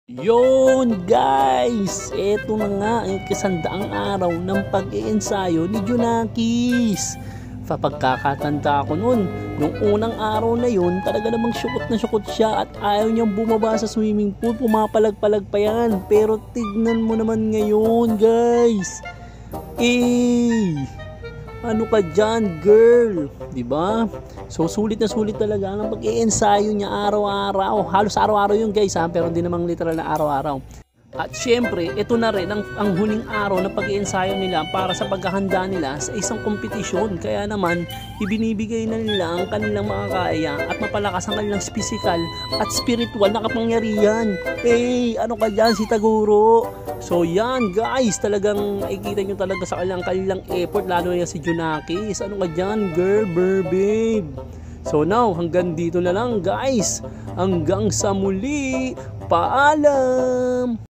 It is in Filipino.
Yon guys, eto na nga ang kasandaang araw ng pag-iensayo ni Junakis. Pagkakatanda ko nun, nung unang araw na yun, talaga namang syukot na syukot siya at ayaw niyang bumaba sa swimming pool, pumapalag-palag pa yan. Pero tignan mo naman ngayon guys, ano ka dyan girl, diba? So sulit na sulit talaga ang pag-iensayo niya araw-araw. Halos araw-araw yun guys ha, pero hindi namang literal na araw-araw. At syempre, ito na rin ang huling araw na pag-iensayo nila para sa paghahanda nila sa isang kompetisyon. Kaya naman, ibinibigay na nila ang kanilang makakaya at mapalakas ang kanilang physical at spiritual na kapangyarihan. Ano ka dyan si Taguro? So yan guys, talagang makikita nyo talaga sa kanilang effort, lalo na si Junakis. Ano ka dyan girl, babe? So now, hanggang dito na lang guys. Hanggang sa muli, paalam!